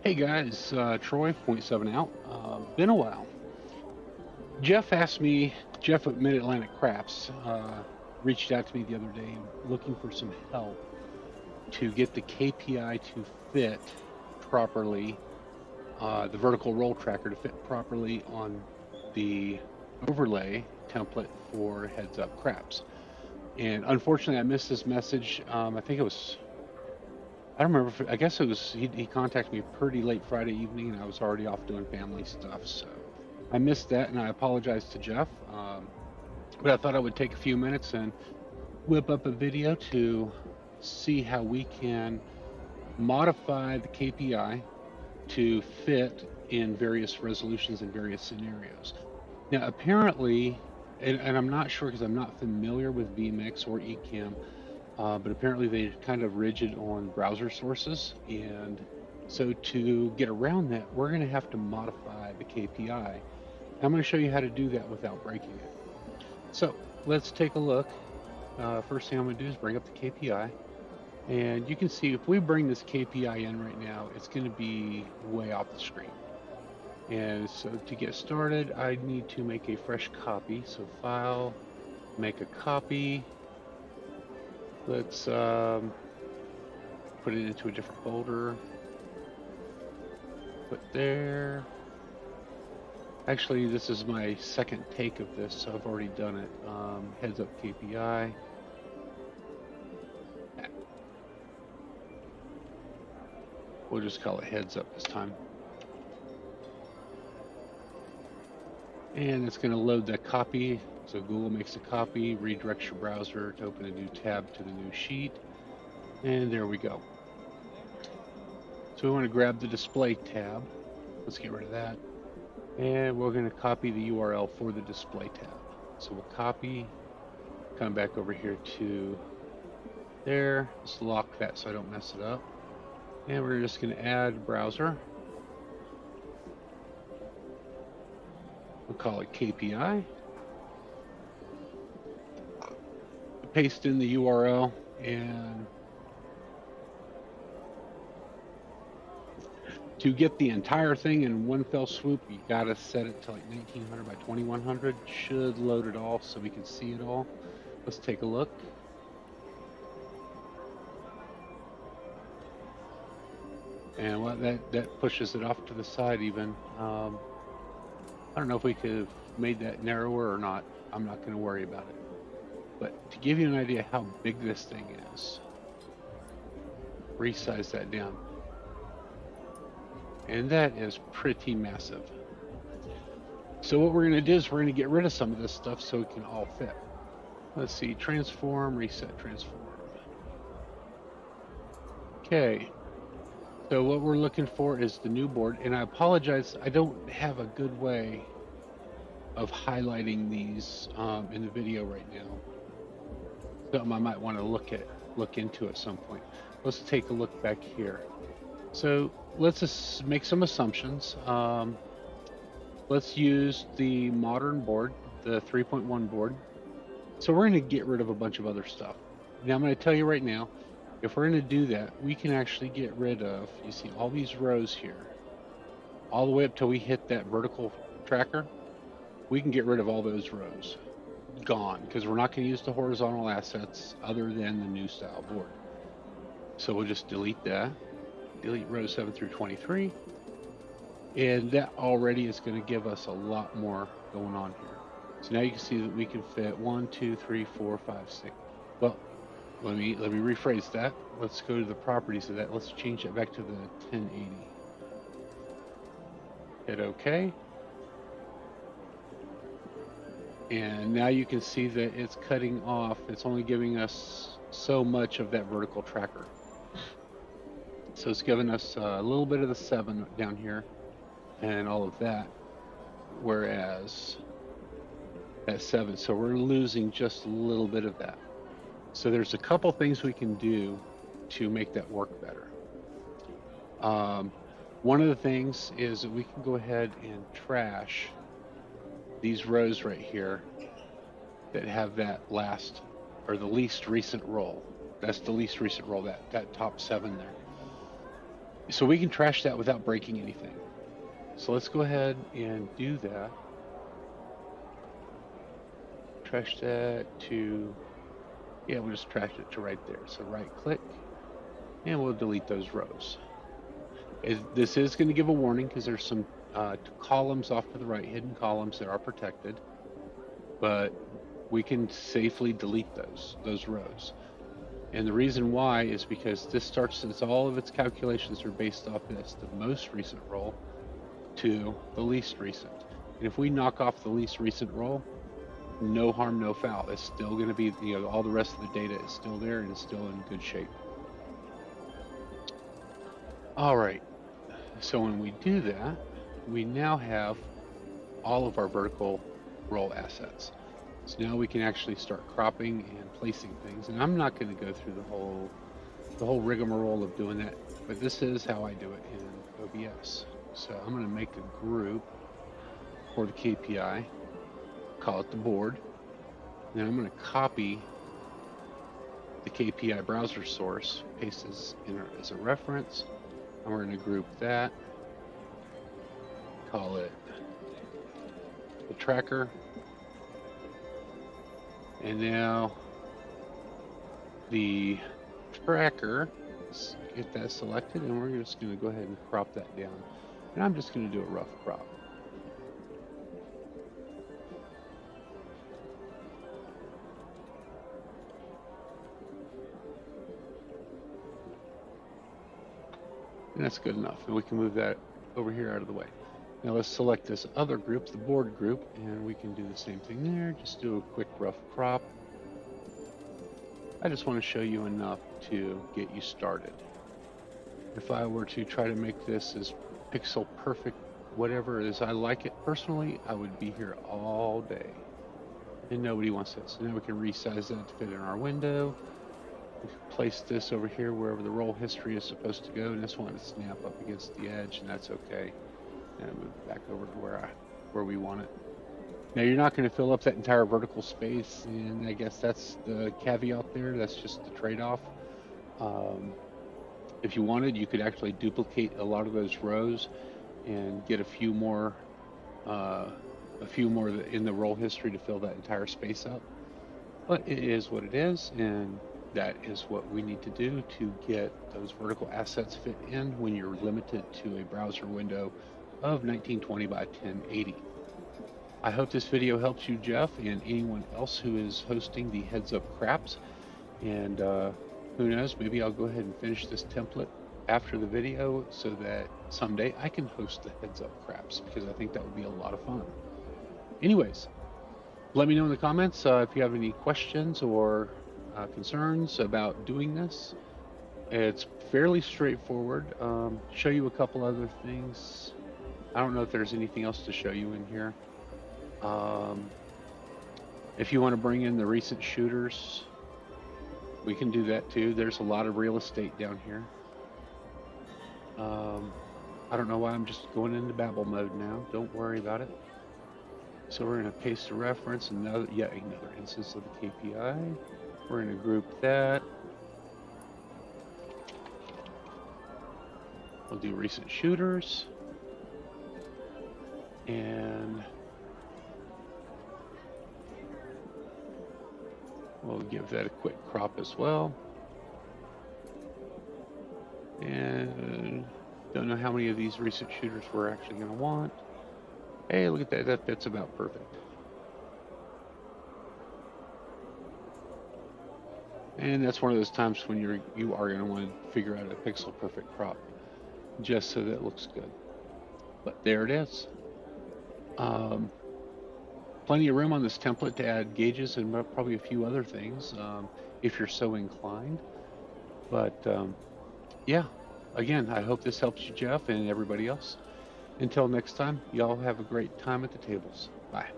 Hey guys, Troy, point seven out. Been a while. Jeff asked me, Jeff at Mid Atlantic Crafts, reached out to me the other day looking for some help to get the KPI to fit properly, the vertical roll tracker to fit properly on the overlay template for Heads Up Craps. And unfortunately, I missed this message. I think it was, I don't remember, I guess it was, he contacted me pretty late Friday evening and I was already off doing family stuff. So I missed that, and I apologize to Jeff. But I thought I would take a few minutes and whip up a video to see how we can modify the KPI to fit in various resolutions and various scenarios. Now, apparently, and I'm not sure because I'm not familiar with vMix or Ecamm, but apparently they're kind of rigid on browser sources. And so to get around that, we're going to have to modify the KPI. I'm going to show you how to do that without breaking it. So let's take a look. First thing I'm going to do is bring up the KPI. And you can see if we bring this KPI in right now, it's going to be way off the screen. And so to get started, I need to make a fresh copy. So File, make a copy. Let's put it into a different folder. Put there. Actually, this is my second take of this, so I've already done it. Heads Up KPI. We'll just call it Heads Up this time. And it's going to load that copy. So Google makes a copy, redirects your browser to open a new tab to the new sheet. And there we go. So we want to grab the display tab. Let's get rid of that. And we're going to copy the URL for the display tab. So we'll copy, come back over here to there. Let's lock that so I don't mess it up. And we're just going to add browser. We'll call it KPI. Paste in the URL, and to get the entire thing in one fell swoop, you gotta set it to like 1900 by 2100. Should load it all so we can see it all. Let's take a look. And what that pushes it off to the side even. I don't know if we could have made that narrower or not. I'm not going to worry about it. But to give you an idea how big this thing is, resize that down. And that is pretty massive. So what we're going to do is we're going to get rid of some of this stuff so it can all fit. Let's see, transform, reset, transform. Okay. So what we're looking for is the new board, and I apologize, I don't have a good way of highlighting these in the video right now. Something I might want to look into at some point. Let's take a look back here. So let's just make some assumptions. Let's use the modern board, the 3.1 board. So we're going to get rid of a bunch of other stuff. Now I'm going to tell you right now, if we're going to do that, we can actually get rid of, you see all these rows here, all the way up till we hit that vertical tracker. We can get rid of all those rows. Gone, because we're not going to use the horizontal assets other than the new style board. So we'll just delete that. Delete rows 7 through 23. And that already is going to give us a lot more going on here. So now you can see that we can fit 1, 2, 3, 4, 5, 6. Well, let me rephrase that. Let's go to the properties of that. Let's change that back to the 1080. Hit OK. And now you can see that it's cutting off. It's only giving us so much of that vertical tracker. So it's giving us a little bit of the 7 down here and all of that. Whereas that 7, so we're losing just a little bit of that. So there's a couple things we can do to make that work better. One of the things is that we can go ahead and trash these rows right here that have that last or the least recent roll. That's the least recent roll, that top 7 there. So we can trash that without breaking anything. So let's go ahead and do that. Trash that to, yeah, we'll just trash it to right there. So right click, and we'll delete those rows. This is going to give a warning because there's some columns off to the right, hidden columns that are protected, but we can safely delete those rows. And the reason why is because this starts, since all of its calculations are based off this, the most recent roll to the least recent. And if we knock off the least recent roll, no harm, no foul. It's still going to be, all the rest of the data is still there and is still in good shape. All right. So when we do that, we now have all of our vertical roll assets. So now we can actually start cropping and placing things. And I'm not going to go through the whole rigmarole of doing that, but this is how I do it in OBS. So I'm going to make a group for the KPI, call it the board. Then I'm going to copy the KPI browser source, paste this in as a reference, and we're going to group that, call it the tracker. And now the tracker, let's get that selected, and we're just going to go ahead and crop that down. And I'm just going to do a rough crop. And that's good enough. And we can move that over here out of the way. Now let's select this other group, the board group, and we can do the same thing there. Just do a quick rough crop. I just want to show you enough to get you started. If I were to try to make this as pixel perfect, whatever as I like it personally, I would be here all day. And nobody wants that. So now we can resize that to fit in our window. We can place this over here wherever the roll history is supposed to go, and this one to snap up against the edge, and that's okay. And move it back over to where we want it. Now you're not going to fill up that entire vertical space, and I guess that's the caveat there. That's just the trade-off. If you wanted, you could actually duplicate a lot of those rows and get a few more in the roll history to fill that entire space up. But it is what it is, and that is what we need to do to get those vertical assets fit in when you're limited to a browser window of 1920 by 1080. I hope this video helps you, Jeff, and anyone else who is hosting the Heads Up Craps. And who knows, maybe I'll go ahead and finish this template after the video so that someday I can host the Heads Up Craps, because I think that would be a lot of fun. Anyways, let me know in the comments if you have any questions or concerns about doing this. It's fairly straightforward. Show you a couple other things. I don't know if there's anything else to show you in here. If you want to bring in the recent shooters, we can do that too. There's a lot of real estate down here. I don't know why I'm just going into babble mode now. Don't worry about it. So we're going to paste a reference, and yet another instance of the KPI. We're going to group that. We'll do recent shooters. And we'll give that a quick crop as well. And don't know how many of these recent shooters we're actually going to want. Hey, look at that. That fits about perfect. And that's one of those times when you are going to want to figure out a pixel perfect crop just so that it looks good. But there it is. Plenty of room on this template to add gauges and probably a few other things if you're so inclined. But yeah, again, I hope this helps you, Jeff, and everybody else. Until next time, y'all have a great time at the tables. Bye.